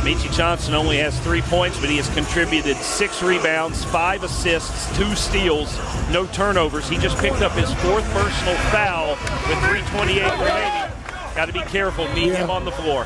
Meechie Johnson only has 3 points, but he has contributed 6 rebounds, 5 assists, 2 steals, no turnovers. He just picked up his 4th personal foul with 3:28 remaining. Got to be careful, need him on the floor.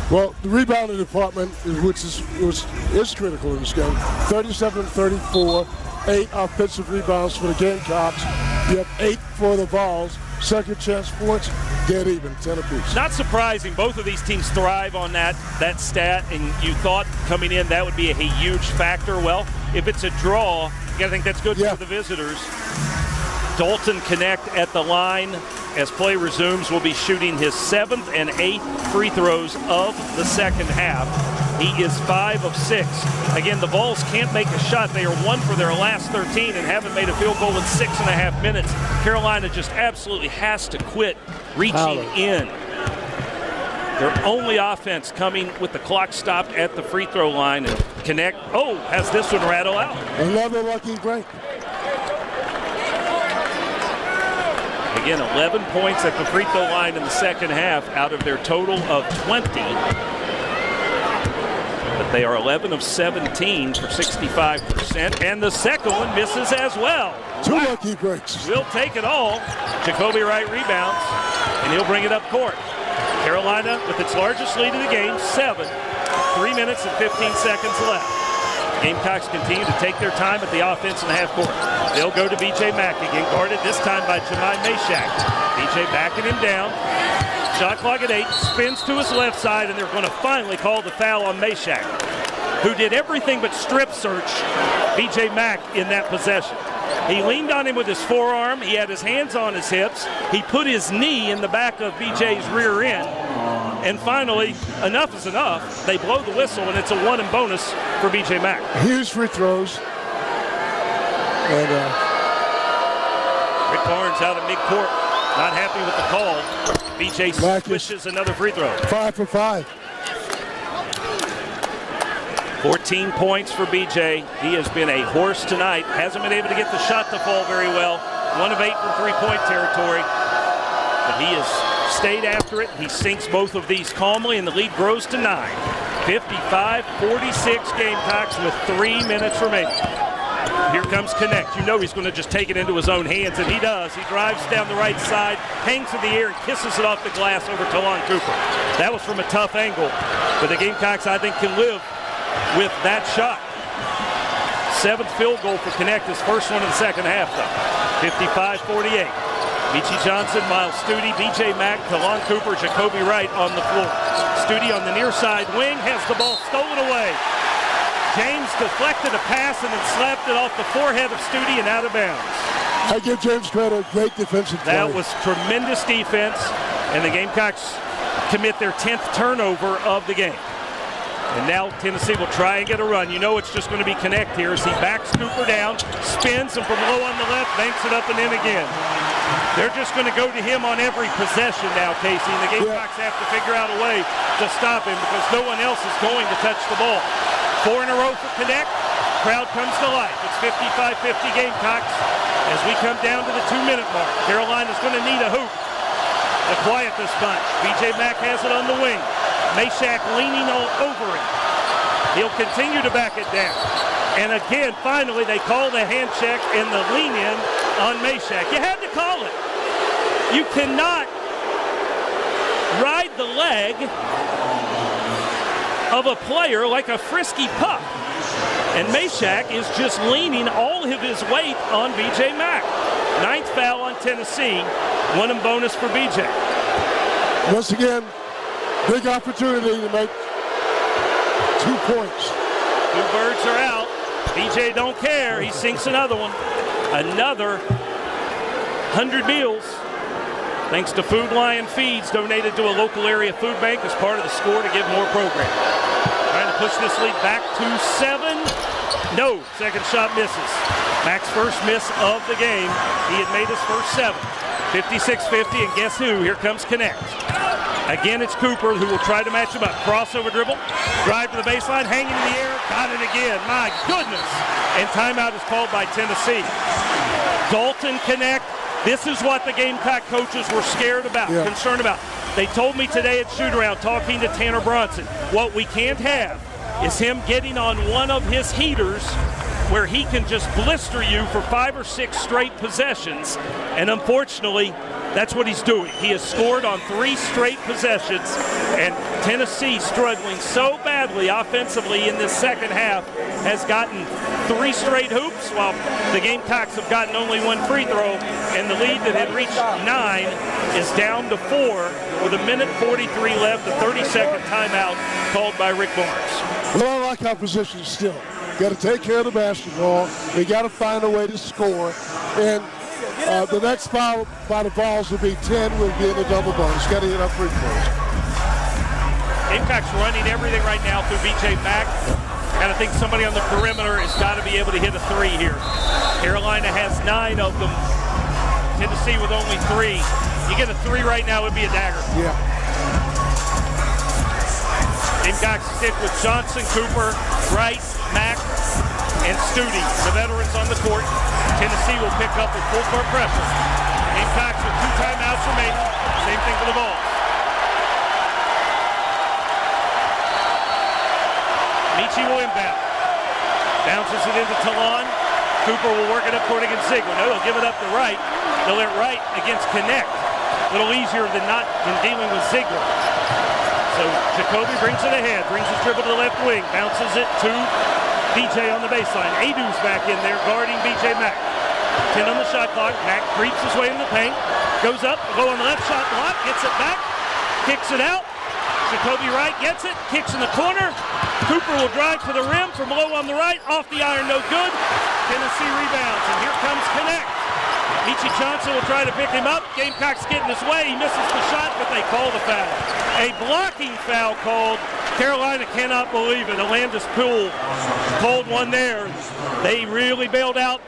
Well, the rebounding department, which is critical in this game, 37-34, 8 offensive rebounds for the Gamecocks. You have 8 for the Vols. Second chance points, dead even, 10 apiece. Not surprising. Both of these teams thrive on that stat, and you thought coming in that would be a huge factor. Well, if it's a draw, you got to think that's good for the visitors. Dalton Connect at the line as play resumes will be shooting his 7th and 8th free throws of the second half. He is 5 of 6. Again, the Vols can't make a shot. They are 1 for their last 13 and haven't made a field goal in 6.5 minutes. Carolina just absolutely has to quit reaching in. Their only offense coming with the clock stopped at the free throw line, and Connect, has this one rattle out. Another lucky break. Again, 11 points at the free throw line in the second half out of their total of 20. But they are 11 of 17 for 65%. And the second one misses as well. 2 lucky breaks. We'll take it all. Jacoby Wright rebounds, and he'll bring it up court. Carolina with its largest lead of the game, 7. 3 minutes and 15 seconds left. Gamecocks continue to take their time at the offense in the half court. They'll go to B.J. Mack again, guarded this time by Jemai Meshack. B.J. backing him down. Shot clock at 8, spins to his left side, and they're going to finally call the foul on Meshack, who did everything but strip search B.J. Mack in that possession. He leaned on him with his forearm. He had his hands on his hips. He put his knee in the back of B.J.'s rear end. And finally, enough is enough. They blow the whistle, and it's a 1 and bonus for B.J. Mack. Huge free throws. And Rick Barnes out of midcourt, not happy with the call. B.J. swishes another free throw. 5 for 5. 14 points for B.J. He has been a horse tonight. Hasn't been able to get the shot to fall very well. 1 of 8 from three-point territory. But he has stayed after it. He sinks both of these calmly, and the lead grows to 9. 55-46 Gamecocks with 3 minutes remaining. Here comes Connect. You know he's going to just take it into his own hands, and he does. He drives down the right side, hangs in the air, and kisses it off the glass over to Lon Cooper. That was from a tough angle, but the Gamecocks, I think, can live with that shot. 7th field goal for Connect, his first one in the second half, though. 55-48. Meechie Johnson, Miles Studi, B.J. Mack, Talon Cooper, Jacoby Wright on the floor. Studi on the near side wing has the ball stolen away. James deflected a pass and then slapped it off the forehead of Studi and out of bounds. I give James credit. Great defensive play. That was tremendous defense, and the Gamecocks commit their 10th turnover of the game. And now Tennessee will try and get a run. You know it's just going to be Connect here as he backs Cooper down, spins, and from low on the left, banks it up and in again. They're just going to go to him on every possession now, Casey. And the Gamecocks have to figure out a way to stop him because no one else is going to touch the ball. 4 in a row for Connect. Crowd comes to life. It's 55-50 Gamecocks as we come down to the 2-minute mark. Carolina's going to need a hoop to quiet this bunch. B.J. Mack has it on the wing. Meshack leaning all over him. He'll continue to back it down. And again, finally, they call the hand check and the lean in on Meshack. You had to call it. You cannot ride the leg of a player like a frisky pup. And Meshack is just leaning all of his weight on B.J. Mack. 9th foul on Tennessee. 1 and bonus for B.J. Once again, big opportunity to make 2 points. 2 birds are out. B.J. don't care. He sinks another one. Another 100 meals. Thanks to Food Lion Feeds, donated to a local area food bank as part of the Score to Give More program. Trying to push this lead back to 7. No, second shot misses. Mack's first miss of the game. He had made his first 7. 56-50, and guess who? Here comes Connect. Again, it's Cooper who will try to match him up. Crossover dribble, drive to the baseline, hanging in the air, got it again. My goodness. And timeout is called by Tennessee. Dalton Connect. This is what the Gamecock coaches were scared about, concerned about. They told me today at shoot-around, talking to Tanner Bronson, what we can't have is him getting on one of his heaters where he can just blister you for 5 or 6 straight possessions. And unfortunately, that's what he's doing. He has scored on 3 straight possessions, and Tennessee, struggling so badly offensively in this second half, has gotten 3 straight hoops, while the Gamecocks have gotten only 1 free throw, and the lead that had reached 9 is down to 4 with 1:43 left, a 30-second timeout called by Rick Barnes. Well, I like our position still. Got to take care of the basketball. They got to find a way to score. And the next foul by the Vols will be 10. We'll be in the double bonus. Got to get up free throws. Gamecocks running everything right now through B.J. Mack. Got to think somebody on the perimeter has got to be able to hit a 3 here. Carolina has 9 of them. Tennessee with only 3. You get a 3 right now, it would be a dagger. Yeah. Gamecocks stick with Johnson, Cooper, Wright, Mack, and Studi, the veterans on the court. Tennessee will pick up with full court pressure. Gamecocks with 2 timeouts remaining. Same thing for the Vols. Michi will inbound. Bounces it into Talon. Cooper will work it up court against Ziegler. No, they'll give it up to Wright. They'll let Wright against Connect. A little easier than dealing with Ziegler. So Jacoby brings it ahead, brings his dribble to the left wing, bounces it to BJ on the baseline. Adu's back in there guarding BJ Mack. 10 on the shot clock. Mack creeps his way in the paint, goes up, go on the left shot block, gets it back, kicks it out. Jacoby Wright gets it, kicks in the corner. Cooper will drive to the rim from low on the right, off the iron, no good. Tennessee rebounds, and here comes Connect. Michi Johnson will try to pick him up. Gamecocks get in his way. He misses the shot, but they call the foul. A blocking foul called. Carolina cannot believe it. Alandis Poole called one there. They really bailed out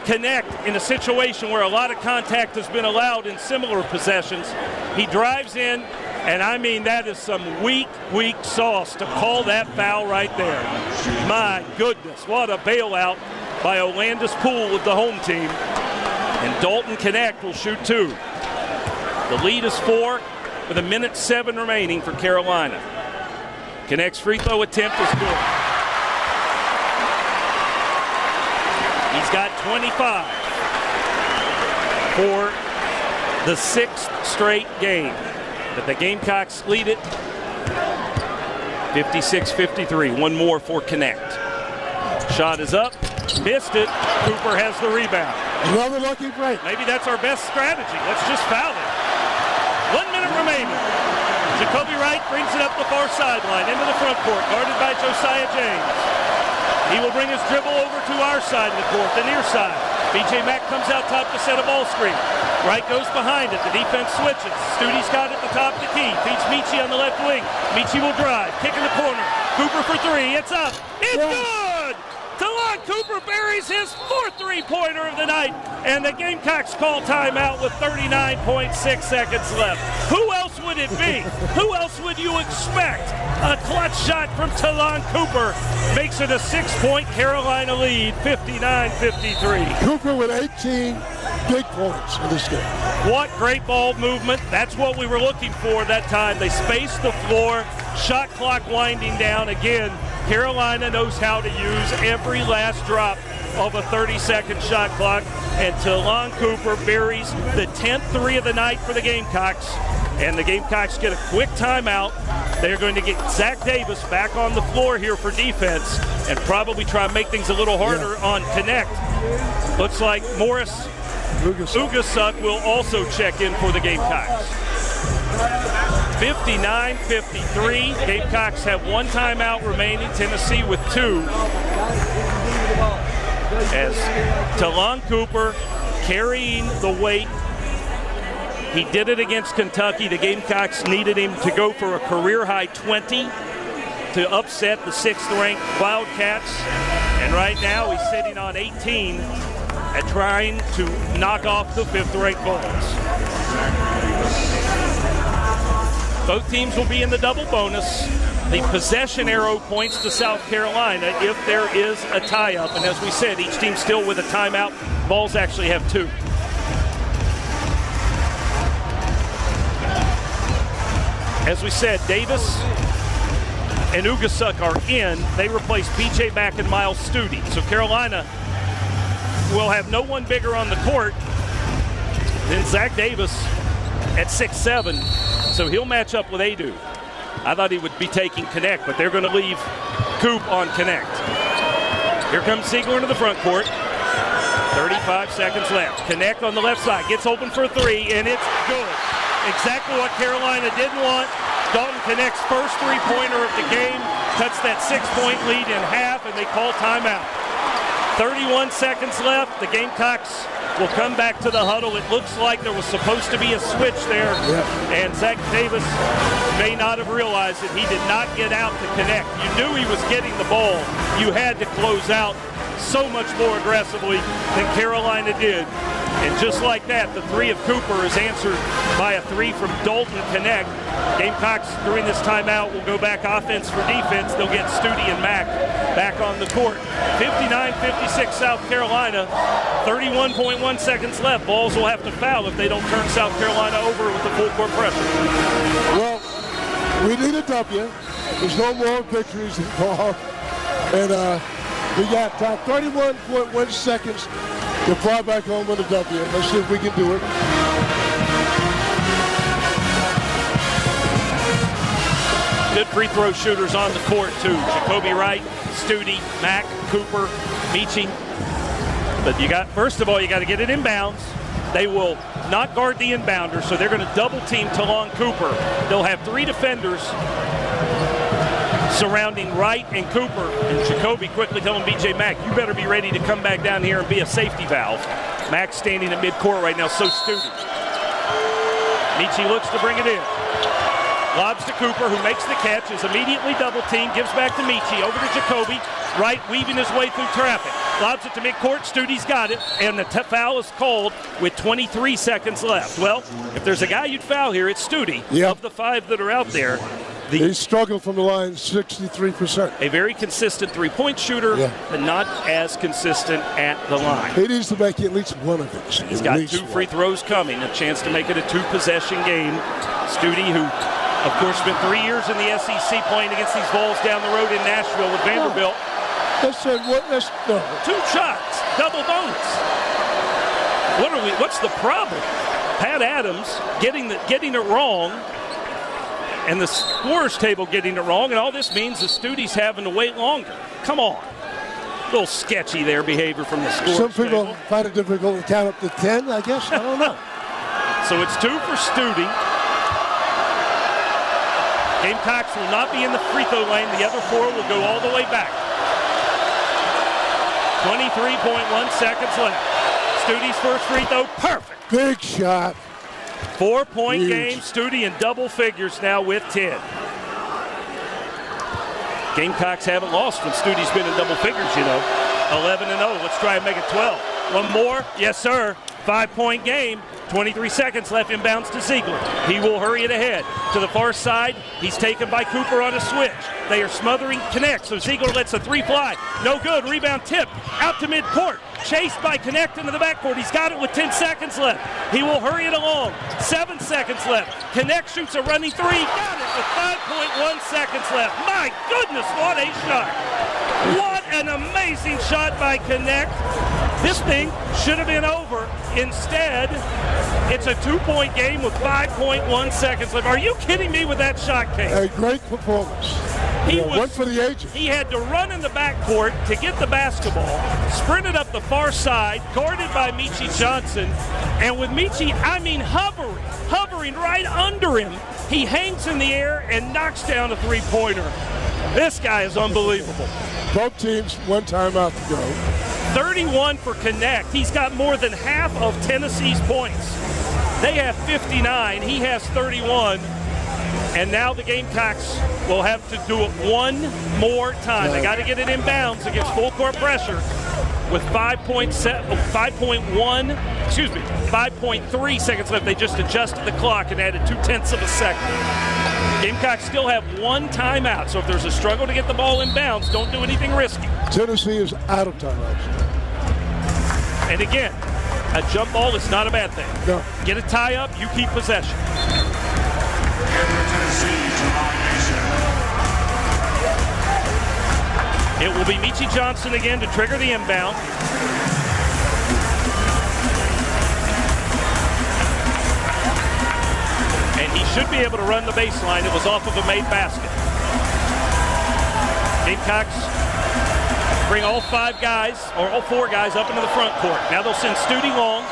Connect in a situation where a lot of contact has been allowed in similar possessions. He drives in, and I mean, that is some weak sauce to call that foul right there. My goodness, what a bailout by Alandis Poole with the home team. And Dalton Connect will shoot 2. The lead is 4 with 1:07 remaining for Carolina. Connect's free throw attempt is good. He's got 25 for the 6th straight game. But the Gamecocks lead it 56-53. 1 more for Connect. Shot is up. Missed it. Cooper has the rebound. Another lucky break. Maybe that's our best strategy. Let's just foul it. 1 minute remaining. Jacoby Wright brings it up the far sideline into the front court, guarded by Josiah James. He will bring his dribble over to our side of the court, the near side. B.J. Mack comes out top to set a ball screen. Wright goes behind it. The defense switches. Studi's got it at the top of the key. Feeds Michi on the left wing. Michi will drive. Kick in the corner. Cooper for 3. It's up. It's good! Talon Cooper buries his 4th three-pointer of the night, and the Gamecocks call timeout with 39.6 seconds left. Who else would it be? Who else would you expect? A clutch shot from Talon Cooper makes it a 6-point Carolina lead, 59-53. Cooper with 18 big points in this game. What great ball movement. That's what we were looking for that time. They spaced the floor, shot clock winding down again. Carolina knows how to use every last drop of a 30-second shot clock, and Talon Cooper buries the 10th 3 of the night for the Gamecocks, and the Gamecocks get a quick timeout. They're going to get Zach Davis back on the floor here for defense and probably try and make things a little harder on Connect. Looks like Morris Ugasuk will also check in for the Gamecocks. 59-53. Gamecocks have 1 timeout remaining. Tennessee with 2. As Talon Cooper carrying the weight. He did it against Kentucky. The Gamecocks needed him to go for a career-high 20 to upset the 6th-ranked Wildcats. And right now he's sitting on 18 at trying to knock off the 5th-ranked Vols. Both teams will be in the double bonus. The possession arrow points to South Carolina if there is a tie-up. And as we said, each team still with a timeout. Vols actually have 2. As we said, Davis and Ugasuk are in. They replace PJ Mack and Miles Studi. So Carolina will have no one bigger on the court than Zach Davis at 6'7", so he'll match up with Adu. I thought he would be taking Connect, but they're going to leave Coop on Connect. Here comes Ziegler into the front court. 35 seconds left. Connect on the left side, gets open for a three, and it's good. Exactly what Carolina didn't want. Dalton Connect's first three-pointer of the game cuts that 6-point lead in half, and they call timeout. 31 seconds left. The Gamecocks will come back to the huddle. It looks like there was supposed to be a switch there, and Zach Davis may not have realized that he did not get out to connect. You knew he was getting the ball. You had to close out so much more aggressively than Carolina did. And just like that, the three of Cooper is answered by a three from Dalton Connect. Gamecocks during this timeout will go back offense for defense. They'll get Studi and Mack back on the court. 59-56 South Carolina, 31.1 seconds left. Balls will have to foul if they don't turn South Carolina over with the full court pressure. Well, we need a W. There's no more victories involved. And we got 31.1 seconds to fly back home with a W. Let's see if we can do it. Good free throw shooters on the court, too. Jacoby Wright, Studi, Mack, Cooper, Michi. But first of all, you got to get it inbounds. They will not guard the inbounder, so they're going to double team Talon Cooper. They'll have three defenders surrounding Wright and Cooper, and Jacoby quickly telling B.J. Mack, you better be ready to come back down here and be a safety valve. Mack standing at midcourt right now, so Studi. Michi looks to bring it in. Lobs to Cooper, who makes the catch, is immediately double teamed, gives back to Michi, over to Jacoby. Wright weaving his way through traffic. Lobs it to midcourt, Studi's got it, and the foul is called with 23 seconds left. Well, if there's a guy you'd foul here, it's Studi. Of the five that are out there. He struggled from the line 63%. A very consistent three-point shooter, but not as consistent at the line. He needs to make at least one of it. He's got two free throws coming, a chance to make it a two-possession game. Studi, who, of course, spent 3 years in the SEC playing against these Vols down the road in Nashville with Vanderbilt. No. 2 shots, double bonus. What's the problem? Pat Adams getting it wrong, and the scorers table getting it wrong, and all this means the Studi's having to wait longer. Come on. A little sketchy there behavior from the scorers Some people table. find it difficult to count up to 10, I guess. I don't know. So it's 2 for Studi. Gamecocks will not be in the free throw lane. The other 4 will go all the way back. 23.1 seconds left. Studi's first free throw, perfect. Big shot. 4-point game, Studi in double figures now with 10. Gamecocks haven't lost when Studi's been in double figures, 11-0. Let's try and make it 12. One more. Yes, sir. 5-point game. 23 seconds left, inbounds to Ziegler. He will hurry it ahead. To the far side, he's taken by Cooper on a switch. They are smothering Connect, so Ziegler lets a 3 fly. No good, rebound tipped, out to midcourt. Chased by Connect into the backcourt. He's got it with 10 seconds left. He will hurry it along. 7 seconds left. Connect shoots a running 3. Got it with 5.1 seconds left. My goodness, what a shot. What an amazing shot by Connect. This thing should have been over. Instead, it's a 2-point game with 5.1 seconds left. Are you kidding me with that shot, Kate? A great performance. One for the ages. He had to run in the backcourt to get the basketball, sprinted up the far side, guarded by Michi Johnson, and with Michi, hovering right under him, he hangs in the air and knocks down a 3-pointer. This guy is unbelievable. Both teams, 1 timeout to go. 31 for Connect. He's got more than half of Tennessee's points. They have 59. He has 31. And now the Gamecocks will have to do it one more time. They got to get it inbounds against full court pressure with 5.3 seconds left. They just adjusted the clock and added 0.2 of a second. Gamecocks still have 1 timeout, so if there's a struggle to get the ball inbounds, don't do anything risky. Tennessee is out of timeouts. And again, a jump ball is not a bad thing. No. Get a tie up, you keep possession. Tennessee It will be Meechie Johnson again to trigger the inbound. And he should be able to run the baseline. It was off of a made basket. Gamecocks bring all 5 guys, or all 4 guys, up into the front court. Now they'll send Studi long.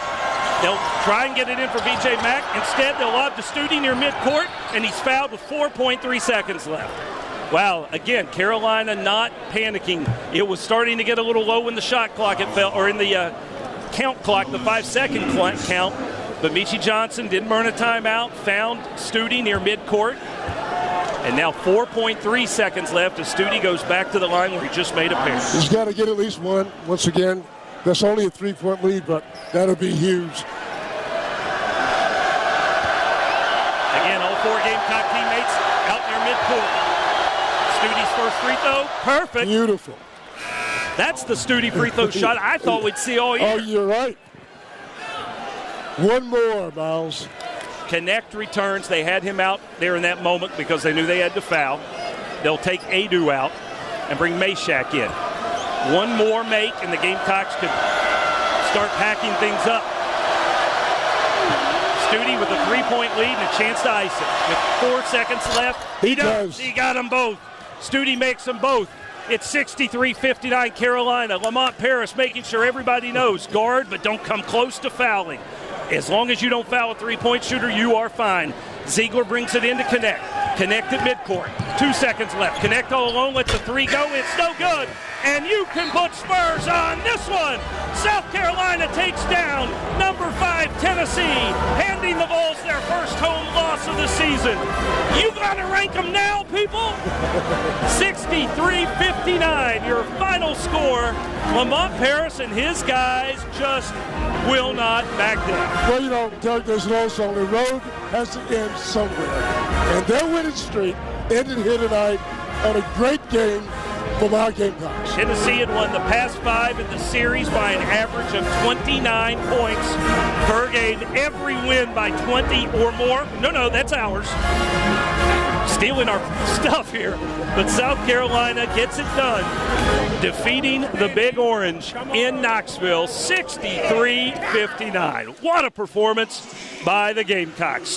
They'll try and get it in for VJ Mack. Instead, they'll lob to Studi near midcourt, and he's fouled with 4.3 seconds left. Wow, again, Carolina not panicking. It was starting to get a little low in the shot clock, it felt, or in the count clock, the 5-second count. But Meechie Johnson didn't burn a timeout, found Studi near midcourt. And now 4.3 seconds left as Studi goes back to the line where he just made a pair. He's got to get at least one. Once again, that's only a 3-point lead, but that'll be huge. Again, all 4 Gamecock teammates out near midcourt. Studi's first free throw, perfect. Beautiful. That's the Studi free throw shot I thought we'd see all year. Oh, you're right. One more, Miles. Connect returns. They had him out there in that moment because they knew they had to foul. They'll take Adu out and bring Meshack in. One more make, and the Gamecocks could start packing things up. Studi with a 3-point lead and a chance to ice it. With 4 seconds left, he does. He got them both. Studi makes them both. It's 63-59 Carolina. Lamont Paris making sure everybody knows, guard, but don't come close to fouling. As long as you don't foul a 3-point shooter, you are fine. Ziegler brings it in to Connect. Connect at midcourt. 2 seconds left. Connect all alone, lets the 3 go. It's no good. And you can put Spurs on this one. South Carolina takes down number 5 Tennessee, handing the Vols their first home loss of the season. You gotta rank them now, people. 63-59, your final score. Lamont Paris and his guys just will not back down. Well, you know, Doug, there's an old song, the road has to end somewhere. And their winning streak ended here tonight on a great game from our Gamecocks. Tennessee had won the past 5 in the series by an average of 29 points per game. Every win by 20 or more. No, that's ours. Stealing our stuff here. But South Carolina gets it done, defeating the Big Orange in Knoxville, 63-59. What a performance by the Gamecocks.